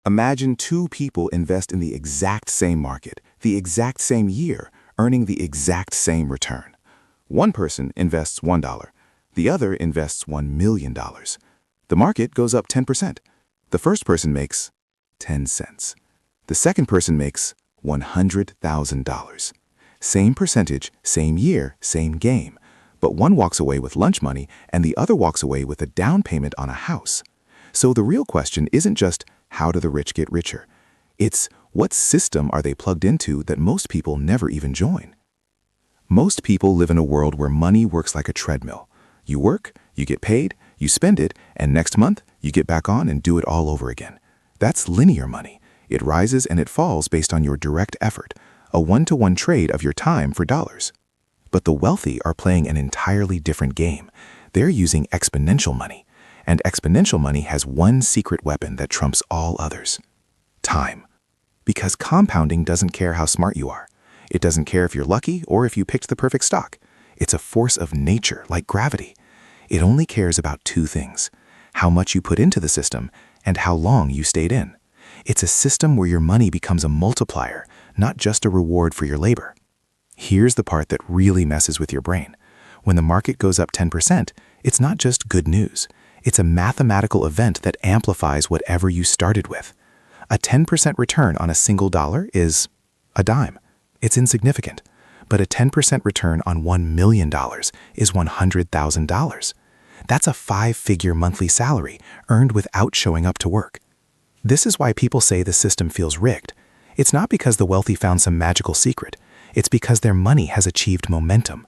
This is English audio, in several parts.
Imagine two people invest in the exact same market, the exact same year, earning the exact same return. One person invests $1. The other invests $1 million. The market goes up 10%. The first person makes 10 cents. The second person makes $100,000. Same percentage, same year, same game. But one walks away with lunch money and the other walks away with a down payment on a house. So the real question isn't just how do the rich get richer? It's what system are they plugged into that most people never even join? Most people live in a world where money works like a treadmill. You work, you get paid, you spend it, and next month you get back on and do it all over again. That's linear money. It rises and it falls based on your direct effort, a one-to-one trade of your time for dollars. But the wealthy are playing an entirely different game. They're using exponential money. And exponential money has one secret weapon that trumps all others: time. Because compounding doesn't care how smart you are. It doesn't care if you're lucky or if you picked the perfect stock. It's a force of nature, like gravity. It only cares about two things: how much you put into the system and how long you stayed in. It's a system where your money becomes a multiplier, not just a reward for your labor. Here's the part that really messes with your brain. When the market goes up 10%, it's not just good news. It's a mathematical event that amplifies whatever you started with. A 10% return on a single dollar is a dime. It's insignificant. But a 10% return on $1 million is $100,000. That's a 5-figure monthly salary earned without showing up to work. This is why people say the system feels rigged. It's not because the wealthy found some magical secret. It's because their money has achieved momentum.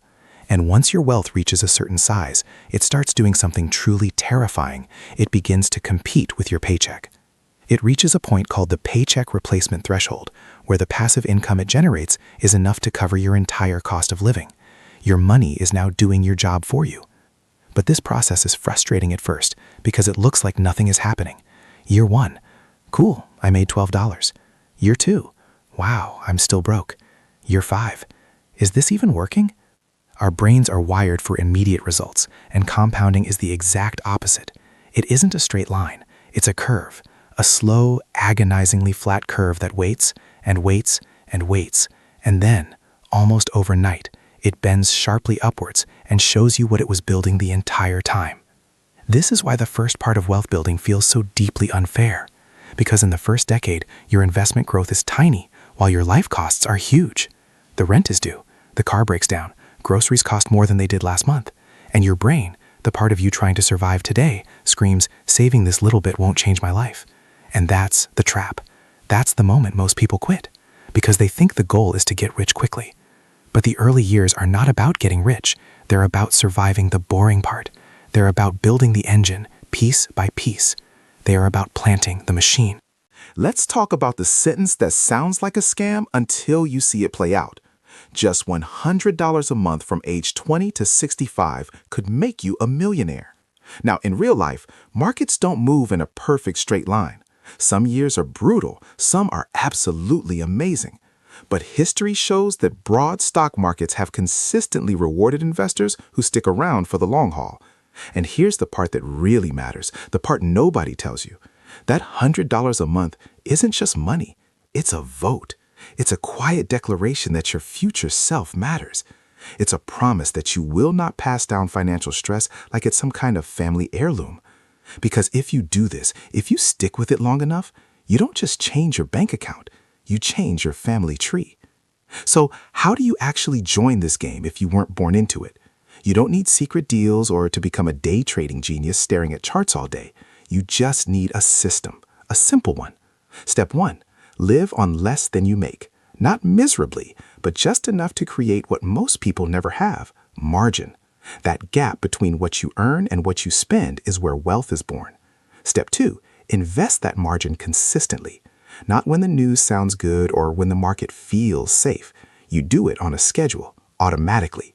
And once your wealth reaches a certain size, it starts doing something truly terrifying. It begins to compete with your paycheck. It reaches a point called the paycheck replacement threshold, where the passive income it generates is enough to cover your entire cost of living. Your money is now doing your job for you. But this process is frustrating at first because it looks like nothing is happening. Year 1, cool, I made $12. Year 2, wow, I'm still broke. Year 5, is this even working? Our brains are wired for immediate results, and compounding is the exact opposite. It isn't a straight line, it's a curve. A slow, agonizingly flat curve that waits and waits and waits, and then, almost overnight, it bends sharply upwards and shows you what it was building the entire time. This is why the first part of wealth building feels so deeply unfair. Because in the first decade, your investment growth is tiny, while your life costs are huge. The rent is due, the car breaks down, groceries cost more than they did last month, and your brain, the part of you trying to survive today, screams, saving this little bit won't change my life. And that's the trap. That's the moment most people quit, because they think the goal is to get rich quickly. But the early years are not about getting rich. They're about surviving the boring part. They're about building the engine, piece by piece. They are about planting the machine. Let's talk about the sentence that sounds like a scam until you see it play out. Just $100 a month from age 20 to 65 could make you a millionaire. Now, in real life, markets don't move in a perfect straight line. Some years are brutal, some are absolutely amazing. But history shows that broad stock markets have consistently rewarded investors who stick around for the long haul. And here's the part that really matters, the part nobody tells you. That $100 a month isn't just money, it's a vote. It's a quiet declaration that your future self matters. It's a promise that you will not pass down financial stress like it's some kind of family heirloom. Because if you do this, if you stick with it long enough, you don't just change your bank account, you change your family tree. So how do you actually join this game if you weren't born into it? You don't need secret deals or to become a day trading genius staring at charts all day. You just need a system, a simple one. Step 1, live on less than you make. Not miserably, but just enough to create what most people never have, margin. That gap between what you earn and what you spend is where wealth is born. Step 2, invest that margin consistently. Not when the news sounds good or when the market feels safe. You do it on a schedule, automatically.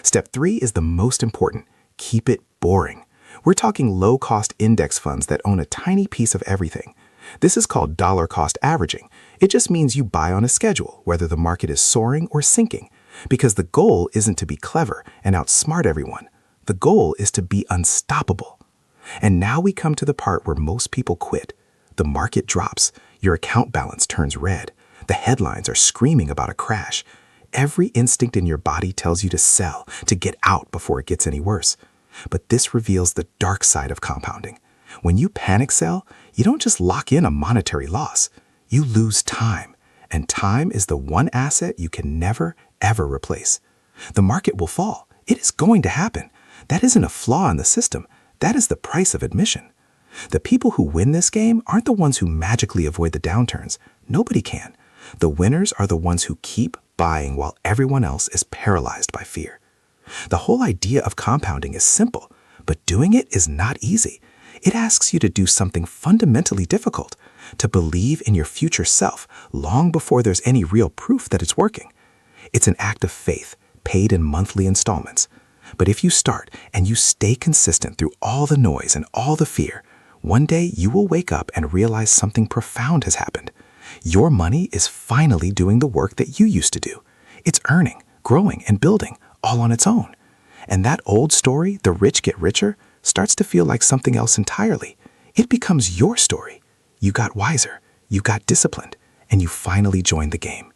Step 3 is the most important. Keep it boring. We're talking low-cost index funds that own a tiny piece of everything. This is called dollar-cost averaging. It just means you buy on a schedule, whether the market is soaring or sinking. Because the goal isn't to be clever and outsmart everyone. The goal is to be unstoppable. And now we come to the part where most people quit. The market drops. Your account balance turns red. The headlines are screaming about a crash. Every instinct in your body tells you to sell, to get out before it gets any worse. But this reveals the dark side of compounding. When you panic sell, you don't just lock in a monetary loss. You lose time. And time is the one asset you can never, ever replace. The market will fall. It is going to happen. That isn't a flaw in the system. That is the price of admission. The people who win this game aren't the ones who magically avoid the downturns. Nobody can. The winners are the ones who keep buying while everyone else is paralyzed by fear. The whole idea of compounding is simple, but doing it is not easy. It asks you to do something fundamentally difficult, to believe in your future self long before there's any real proof that it's working. It's an act of faith, paid in monthly installments. But if you start and you stay consistent through all the noise and all the fear, one day you will wake up and realize something profound has happened. Your money is finally doing the work that you used to do. It's earning, growing, and building all on its own. And that old story, the rich get richer, starts to feel like something else entirely. It becomes your story. You got wiser, you got disciplined, and you finally joined the game.